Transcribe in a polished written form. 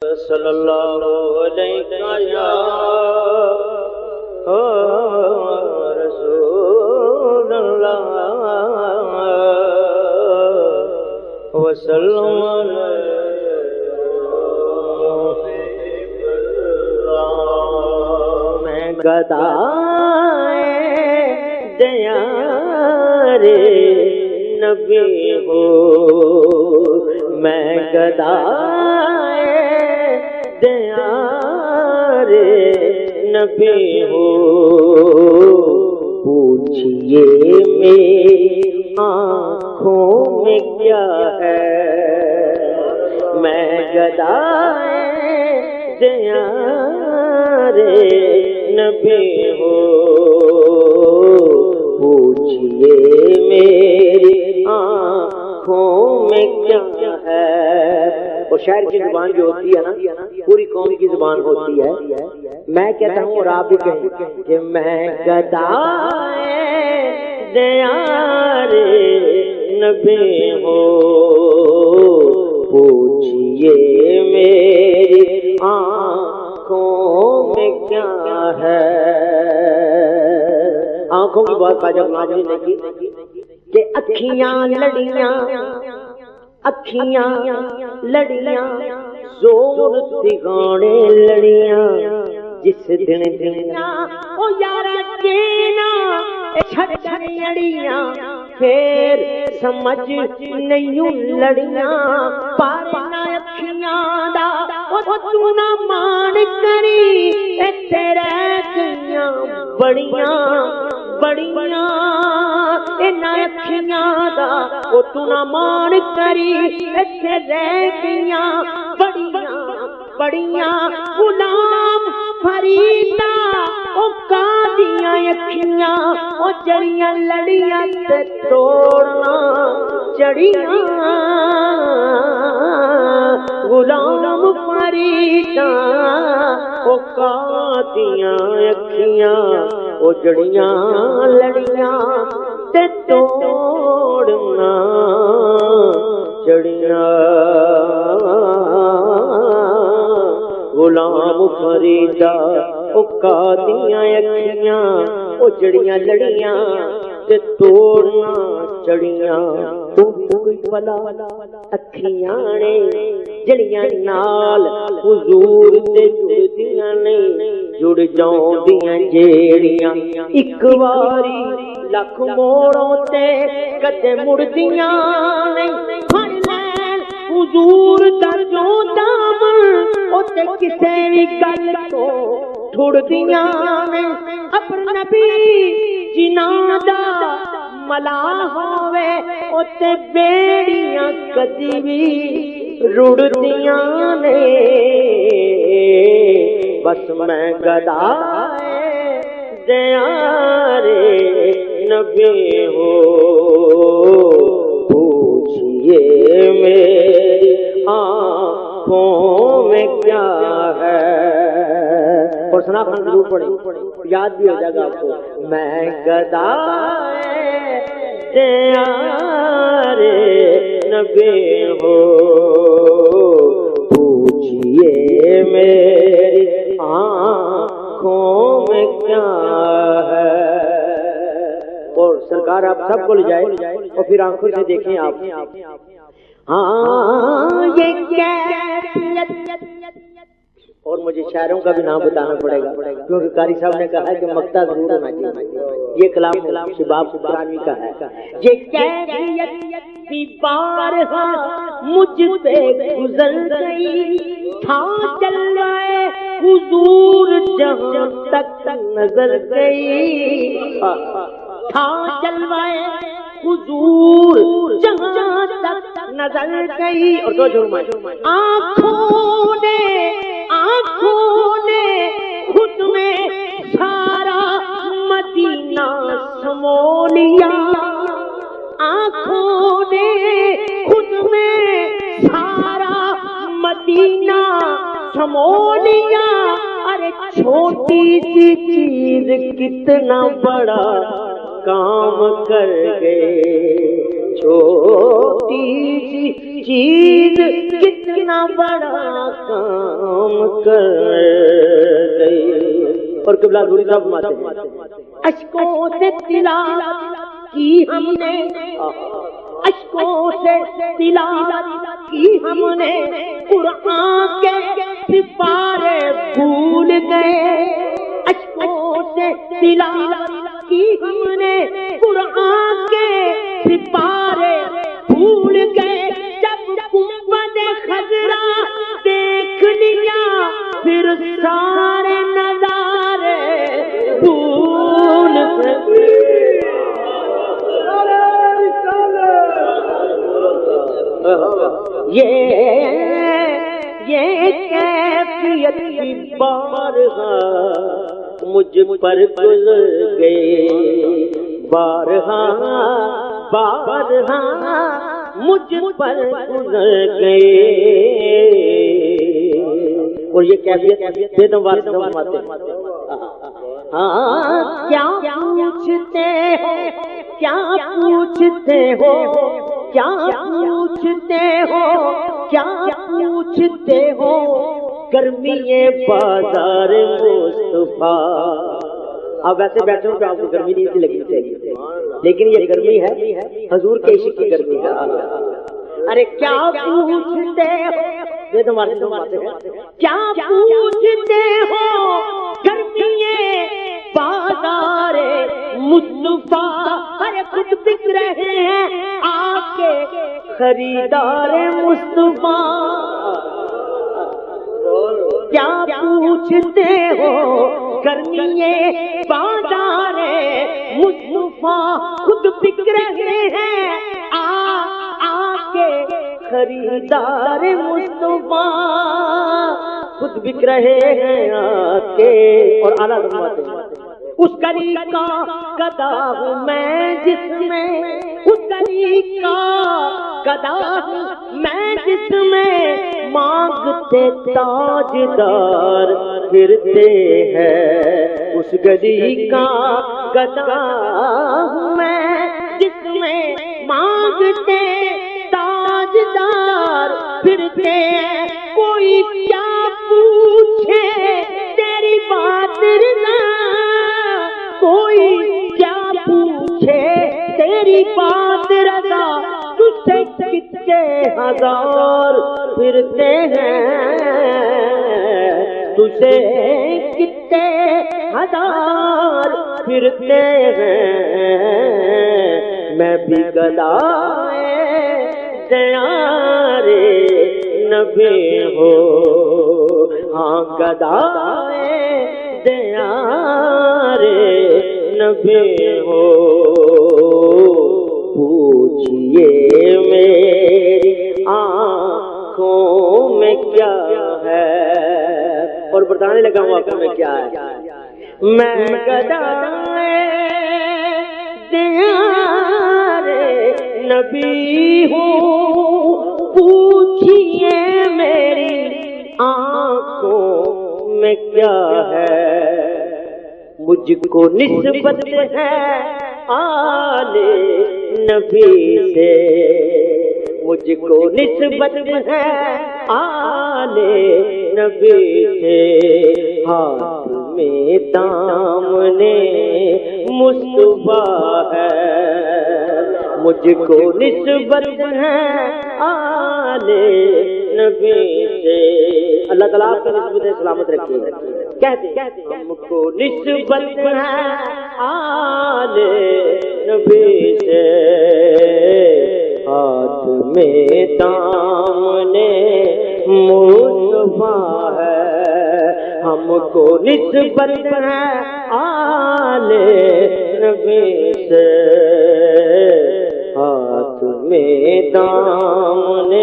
صلی اللہ علیہ یا رسول اللہ وسلم میں گدائے دیار نبی ہوں میں گدائے دیار نبی ہوں پوچھئے میری آنکھوں میں کیا ہے میں گدائے دیار نبی ہوں پوچھئے میری آنکھوں میں کیا ہے۔ اور شاعر کی زبان جو ہوتی ہے نا پوری قوم کی زبان ہوتی ہے، میں کہتا ہوں اور آپ بھی کہیں کہ میں گدائے دیار نبی ہوں پوچھئے میری آنکھوں میں کیا ہے۔ آنکھوں کی بات خواجہ ناظم نے کی کہ اکھیاں لڑیاں لڑیاں زور دگانے لڑیاں جس دن او یارا جینا چھڑیاں پھر سمجھ نہیں لڑیاں پارنا اکھیاں دا او تو نہ مان کری ایتھے رہ گئیاں بڑیاں انہاں اکھیاں دا او تو نہ مان کری ایتھے رہ گئیاں بڑیاں غلام فریدا او قاضیاں اکھیاں او جڑیاں لڑیاں تے توڑنا چڑیاں غلام فریدا او قاضیاں اکھیاں او جڑیاں لڑیاں تے توڑنا چڑیاں غلام فریدا او قاضیاں اکھیاں او جڑیاں لڑیاں تے توڑنا چڑیاں کوئی بلا اکھیاں نے جڑیاں نال حضور دے جڑدیاں نے جڑ جاؤندیاں جیڑیاں اک واری لکھ موڑوں تے کدے مڑدیاں نہیں پھڑ لین حضور دا جو دامن او تے کسے وی گل تو ٹھڑدیاں نے اپنا نبی جناں دا ملا ہووے او تے بیڑیاں کدی وی رڑدیاں نے بس میں گدائے دیار نبی ہوں پوچھئے میری آنکھوں میں کیا ہے۔ اور سنا خان ضرور پڑھیں یاد بھی ہو جائے گا آپ کو میں گدائے دیار نبی ہوں پوچھئے میری آنکھوں میں کیا ہے۔ اور سرکار آپ سب کو لے جائے اور پھر آنکھوں سے دیکھیں آپ ہاں یہ کیفیت۔ اور مجھے شاعروں کا بھی نام بتانا پڑے گا کیونکہ قاری صاحب نے کہا ہے کہ مقطع ضرور ہونا چاہیے، یہ کلام شباب قرآنی کا ہے۔ یہ کیفیت بارہا مجھ پہ گزر گئی تھا چلائے حضور جہاں تک نظر گئی تھا چلوائے حضور جہاں تک نظر گئی۔ اور تو آنکھوں نے خود میں سارا مدینہ سمو لیا آنکھوں نے خود میں سارا مدینہ سمو لیا۔ ارے چھوٹی سی چیز کتنا بڑا کام کر گئے، چھوٹی سی چیز کتنا بڑا کام کر گئی. اور قبلہ حضور صاحب فرماتے ہیں اشکوں سے تلاوت کی ہم نے، اشکوں سے تلاوت کی ہم نے، قرآن کے سپارے بھول گئے. اشکوں سے تلاوت کی ہم نے، قرآن کے سپارے بھول گئے. جب گنبد خضرا دیکھ لیا پھر سارے نظارے بھول گئے. یہ کیفیت کی بارہا مجھ پر گزر گئی، بارہا بارہا مجھ پر گزر گئی. اور یہ کیفیت بے دم وارث فرماتے ہیں ہاں کیا پوچھتے ہو، کیا پوچھتے ہو، کیا پوچھتے ہو، کیا پوچھتے ہو، گرمی بازار مصطفیٰ. اب ویسے بیٹھے ہوں تو آپ کو گرمی نہیں سی لگنی چاہیے، لیکن یہ گرمی ہے حضور کے عشق کی گرمی ہے. ارے کیا پوچھتے ہو، یہ تمہارے سماتے ہیں کیا پوچھتے ہو، گرمی بازار مصطفیٰ. ارے خود بک رہے ہیں آپ کے خریدار مصطفیٰ. کیا پوچھتے ہو، گرمی بازار مصطفیٰ. خود بک رہے ہیں آپ کے خریدار مصطفیٰ. خود بک رہے ہیں آپ کے. اور اعلیٰ فرماتے ہیں اس گلی کا گدا ہوں میں جس میں، اس گلی کا گدا ہوں میں جس میں مانگتے تاجدار پھرتے ہیں. اس گلی کا گدا ہوں میں جس میں مانگتے تاجدار پھرتے ہیں. کوئی کیا پوچھے تیری بات رضا، کوئی کیا پوچھے تیری بات رضا، تجھے کتنے ہزار پھرتے ہیں، تجھے کتنے ہزار پھرتے ہیں. میں بھی گدائے دیارے نبی ہو، ہاں گدائے دیارے نبی ہو. پوچھئے میری آنکھوں میں کیا ہے، اور بتانے لگا ہوں آنکھوں میں کیا ہے. میں گدائے دیارے نبی ہوں. پوچھئے میری آنکھوں میں کیا ہے. مجھ کو نسبت ہے آل نبی سے، مجھ کو نسبت ہے آل نبی سے. ہاتھ میں دامن مصطفیٰ ہے، مجھ کو نسبت ہے آل نبی سے. اللہ تعالیٰ آپ کا نسبت سلامت رکھیے. کہتے ہم کو نسبت ہے آل نبی سے، ہاتھ میں دامن مصطفیٰ ہے. ہم کو نسبت ہے آل نبی سے، ہاتھ میں دامن